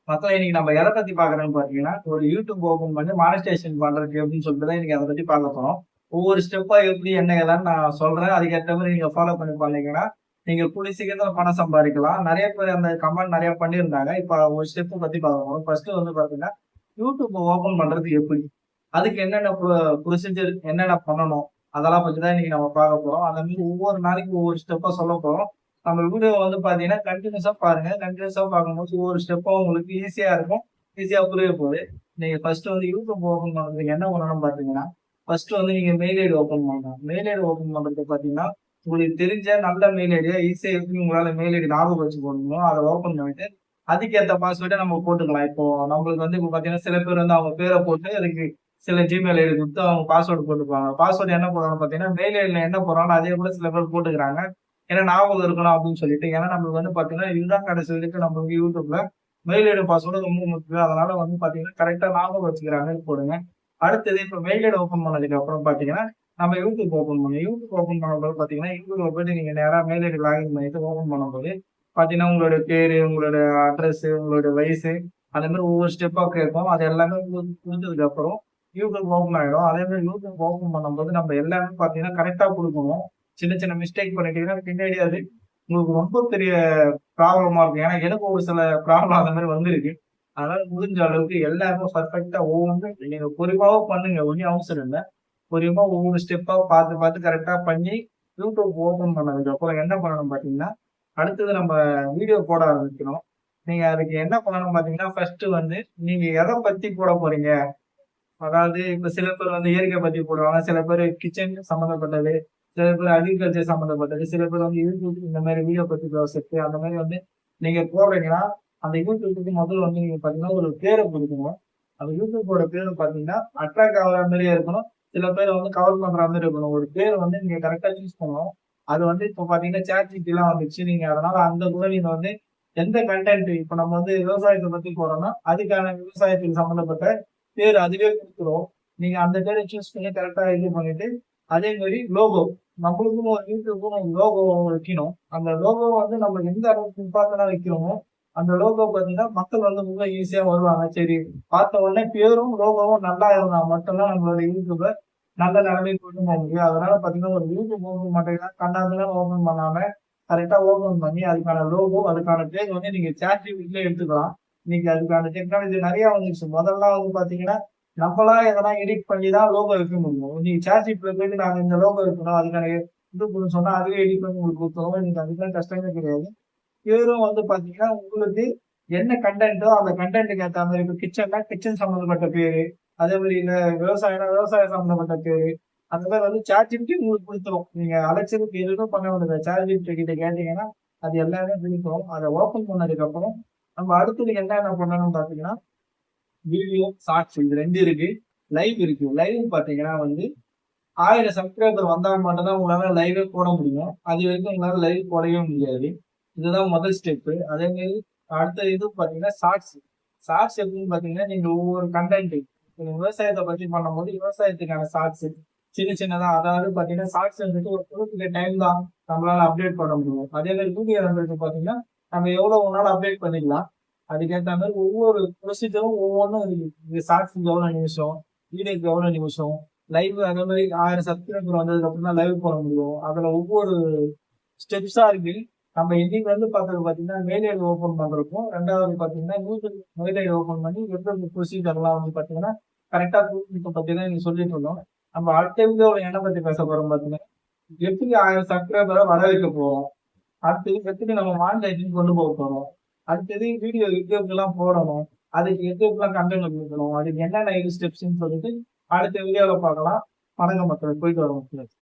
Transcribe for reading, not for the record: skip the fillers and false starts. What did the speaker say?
மக்களே இன்னைக்கு நம்ம எதை பத்தி பாக்குறோம்னு பாத்தீங்கன்னா, ஒரு யூடியூப் ஓபன் பண்ணி மானிட்டைசேஷன் பண்றது எப்படின்னு சொல்லிட்டு தான் இன்னைக்கு அதை பத்தி பார்க்க போறோம். ஒவ்வொரு ஸ்டெப்பா எப்படி என்ன ஏதான்னு நான் சொல்றேன். அதுக்கேற்ற மாதிரி நீங்க ஃபாலோ பண்ணி பண்ணீங்கன்னா, நீங்க கூடிய சீக்கிரத்துல பணம் சம்பாதிக்கலாம். நிறைய பேர் அந்த கமெண்ட் நிறைய பண்ணியிருந்தாங்க. இப்ப ஒரு ஸ்டெப் பத்தி பார்க்க போறோம். ஃபர்ஸ்ட் வந்து பாத்தீங்கன்னா, யூடியூப் ஓபன் பண்றது எப்படி? அதுக்கு என்னென்ன ப்ரொசீஜர் என்னென்ன பண்ணணும்? அதெல்லாம் பத்தி தான் இன்னைக்கு நம்ம பார்க்க போறோம். அந்த மாதிரி ஒவ்வொரு நாளைக்கு ஒவ்வொரு ஸ்டெப்பா சொல்ல போறோம். நம்ம வீடியோ வந்து பாத்தீங்கன்னா கண்டினியூஸா பாருங்க. கண்டினியூஸா பார்க்கும்போது ஒவ்வொரு ஸ்டெப்பும் உங்களுக்கு ஈஸியா இருக்கும். ஈஸியா புரிய போகுது. நீங்க ஃபர்ஸ்ட் வந்து யூடியூப் ஓபன் பண்றதுக்கு என்ன பண்ணணும் பாத்தீங்கன்னா, ஃபர்ஸ்ட் வந்து நீங்க மெயில் ஐடி ஓபன் பண்ணணும். மெயில் ஐடி ஓபன் பண்றதுக்கு பாத்தீங்கன்னா, உங்களுக்கு தெரிஞ்ச நல்ல மெயில் ஐடியா ஈஸியா எப்படி உங்களால மெயில் ஐடி ஞாபகம் வச்சு போடணுமோ அதை ஓபன் பண்ணிட்டு அதுக்கேற்ற பாஸ்வேர்டை நம்ம போட்டுக்கலாம். இப்போ நம்மளுக்கு வந்து இப்போ பாத்தீங்கன்னா சில பேர் வந்து அவங்க பேரை போட்டு அதுக்கு சில ஜிமெயில் ஐடி கொடுத்து அவங்க பாஸ்வேர்டு போட்டுப்பாங்க. பாஸ்வேர்டு என்ன போடுறாங்க பாத்தீங்கன்னா மெயில் ஐடியில என்ன போடுறாங்களோ அதே கூட சில பேர் போட்டுக்கிறாங்க. ஏன்னா ஞாபகம் இருக்கணும் அப்படின்னு சொல்லிட்டு. ஏன்னா நம்மளுக்கு வந்து பாத்தீங்கன்னா இதுதான் கடைசி வரைக்கும் நம்மளுக்கு யூடியூப்ல மெயில் ஐடி பாஸ்வேர்டு ரொம்ப முக்கியம். அதனால வந்து பாத்தீங்கன்னா கரெக்டா ஞாபகம் வச்சுக்கிறாங்க போடுங்க. அடுத்தது இப்ப மெயில் ஐடி ஓபன் பண்ணதுக்கு அப்புறம் பாத்தீங்கன்னா நம்ம யூடியூப் ஓபன் பண்ணணும். யூடியூப் ஓபன் பண்ணும்போது பாத்தீங்கன்னா யூடியூப்ல போயிட்டு நீங்க நேரா மெயில் ஐடி லாகின் பண்ணிட்டு ஓபன் பண்ணும்போது பாத்தீங்கன்னா உங்களோட பேரு, உங்களோட அட்ரஸ், உங்களோட வயசு அந்த மாதிரி ஒவ்வொரு ஸ்டெப்பா கேட்கும். அது எல்லாமே கொடுத்ததுக்கு அப்புறம் யூடியூப் ஓபன் ஆயிடும். அதே மாதிரி யூடியூப் ஓபன் பண்ணும்போது நம்ம எல்லாமே பாத்தீங்கன்னா கரெக்டா கொடுக்கணும். சின்ன சின்ன மிஸ்டேக் பண்ணிட்டீங்கன்னா பின்னாடி அது உங்களுக்கு ரொம்ப பெரிய ப்ராப்ளமா இருக்கும். ஏன்னா எனக்கு ஒரு சில ப்ராப்ளம் அந்த மாதிரி வந்திருக்கு. அதனால முடிஞ்ச அளவுக்கு எல்லாமே பர்ஃபெக்டா ஒவ்வொன்றும் நீங்க பொறுப்பாவா பண்ணுங்க. ஒன்னும் அவசரம் இல்லை. பொறுப்பா ஒவ்வொரு ஸ்டெப்பா பார்த்து பார்த்து கரெக்டா பண்ணி யூடியூப் ஓபன் பண்ணதுக்கு அப்புறம் என்ன பண்ணணும் பாத்தீங்கன்னா, அடுத்தது நம்ம வீடியோ போட ஆரம்பிக்கணும். நீங்க அதுக்கு என்ன பண்ணணும் பாத்தீங்கன்னா, ஃபர்ஸ்ட் வந்து நீங்க எதை பத்தி போட போறீங்க? அதாவது இப்ப சில பேர் வந்து இயற்கை பத்தி போடுவாங்க. சில பேர் கிச்சன் சம்பந்தப்பட்டது. சில பேர் அக்ரிகல்ச்சர் சம்பந்தப்பட்டது. சில பேர் வந்து யூடியூப் இந்த மாதிரி வீடியோ பத்தி பேசுறது. அந்த மாதிரி வந்து நீங்க போடுறீங்கன்னா, அந்த யூடியூபுக்கு முதல்ல வந்து நீங்க பாத்தீங்கன்னா ஒரு பேரை கொடுக்கணும். அந்த யூடியூபோட பேரு பாத்தீங்கன்னா அட்ராக்ட் ஆகுற மாதிரியே இருக்கணும். சில பேரை வந்து கவர் பண்ற மாதிரி இருக்கணும். ஒரு பேர் வந்து நீங்க கரெக்டா சூஸ் பண்ணணும். அது வந்து இப்ப பாத்தீங்கன்னா ChatGPT எல்லாம் வந்துச்சு. நீங்க அதனால அந்த கூட நீங்க வந்து எந்த கண்டென்ட் இப்ப நம்ம வந்து விவசாயத்தை பத்தி போறோம்னா அதுக்கான விவசாயத்துக்கு சம்பந்தப்பட்ட பேர் அதுவே கொடுத்துரும். நீங்க அந்த பேரை சூஸ் பண்ணி கரெக்டா இது பண்ணிட்டு அதே மாதிரி லோகோ நம்மளுக்கும் ஒரு யூடியூப்க்கும் ஒரு லோகோ வைக்கணும். அந்த லோகோ வந்து நம்ம எந்த அளவுக்கு இம்பார்ட்டன்டா வைக்கிறோமோ அந்த லோகோ பாத்தீங்கன்னா மக்கள் வந்து ரொம்ப ஈஸியா வருவாங்க. சரி பார்த்த உடனே பேரும் லோகோவும் நல்லா இருந்தா மட்டும்தான் நம்மளோட யூடியூப நல்ல நிலைமைக்கு கொண்டு போக முடியும். அதனால பாத்தீங்கன்னா ஒரு யூடியூப் ஓபன் பண்றீங்கன்னா கண்ணாந்தனா ஓபன் பண்ணாம கரெக்டா ஓபன் பண்ணி அதுக்கான லோகோ அதுக்கான பேர் வந்து நீங்க ChatGPT எடுத்துக்கலாம். இன்னைக்கு அதுக்கான டெக்னாலஜி நிறைய வந்துருச்சு. முதல்ல வந்து பாத்தீங்கன்னா நம்மளா எதனா எடிட் பண்ணி தான் லோகோ வைக்க முடியும். நீங்க ChatGPT போயிட்டு நாங்க இந்த லோகோ வைக்கணும் அதுக்கான இது கொடுன்னு சொன்னா அதுவே எடிட் பண்ணி உங்களுக்கு கொடுத்துரும். நீங்க அதுக்கெல்லாம் கஷ்டமே கிடையாது. பேரும் வந்து பாத்தீங்கன்னா உங்களுக்கு என்ன கண்டென்ட்டோ அந்த கண்டென்ட்டுக்கு ஏத்த மாதிரி இப்ப கிச்சன்னா கிச்சன் சம்பந்தப்பட்ட பேரு. அதே மாதிரி இல்ல விவசாயம்னா விவசாயம் சம்பந்தப்பட்ட பேரு. அந்த மாதிரி வந்து ChatGPT உங்களுக்கு கொடுத்துரும். நீங்க அலைச்சலுக்கு எதுவும் பண்ண வேண்டியது ChatGPT கிட்ட கேட்டீங்கன்னா அது எல்லாமே பிடிக்கும். அதை ஓபன் பண்ணதுக்கு அப்புறம் நம்ம அடுத்தது என்ன பண்ணணும்னு பாத்தீங்கன்னா வீடியோ, ஷார்ட்ஸ் இது 2 இருக்கு. லைவ் இருக்கு. லைவ் பாத்தீங்கன்னா வந்து 1000 சப்ஸ்கிரைபர் வந்தா மட்டும் தான் உங்களால லைவே போட முடியும். அது வரைக்கும் உங்களால லைவ் போடவே முடியாது. இதுதான் முதல் ஸ்டெப். அதே மாதிரி அடுத்த இது பாத்தீங்கன்னா ஷார்ட்ஸ். ஷார்ட்ஸ் எப்படின்னு பாத்தீங்கன்னா நீங்க ஒவ்வொரு கண்டென்ட் விவசாயத்தை பத்தி பண்ணும்போது விவசாயத்துக்கான ஷார்ட்ஸ் சின்ன சின்னதா அதாவது பாத்தீங்கன்னா ஷார்ட்ஸ் வந்துட்டு ஒரு குறிப்பிட்ட டைம் தான் நம்மளால அப்டேட் பண்ண முடியும். அதே மாதிரி வீடியோ வந்துட்டு பாத்தீங்கன்னா நம்ம எவ்வளவு வேணாலும் அப்டேட் பண்ணிக்கலாம். அதுக்கேற்ற மாதிரி ஒவ்வொரு ப்ரொசீஜரும் ஒவ்வொன்றும் இருக்கு. ஷார்ட்ஸ்க்கு எவ்வளவு நிமிஷம், வீடியோக்கு எவ்வளவு நிமிஷம், லைவ் அதே மாதிரி 1000 சப்ஸ்கிரைபர் வந்ததுக்கு அப்புறம் தான் லைவ் போட முடியும். அதுல ஒவ்வொரு ஸ்டெப்ஸா இருக்கு. நம்ம இன்னைக்கு வந்து பார்த்தது பாத்தீங்கன்னா மெயில் ஐடி ஓபன் பண்றதுக்கும், ரெண்டாவது பாத்தீங்கன்னா யூடியூப் மெயில் ஐடி ஓபன் பண்ணி எப்படி ப்ரொசீஜர் எல்லாம் வந்து பாத்தீங்கன்னா கரெக்டா பத்தி தான் நீங்க சொல்லிட்டு இருந்தோம். நம்ம அடுத்த வீடியோல என்ன பத்தி பேச போறோம் பாத்தீங்கன்னா எப்படி 1000 சப்ஸ்கிரைபரை வர வைக்க போறோம். அடுத்தது எப்படி நம்ம மானிடைசேஷன் கொண்டு போக போறோம். அடுத்தது வீடியோ யூடியூப்க்கு எல்லாம் போடணும். அதுக்கு யூடியூப்லாம் கண்டென்ட் கொடுக்கணும். அதுக்கு என்னென்ன ஸ்டெப்ஸ்ன்னு சொல்லிட்டு அடுத்த வீடியோல பார்க்கலாம். வணக்கம் மக்கள். போயிட்டு வரோம்.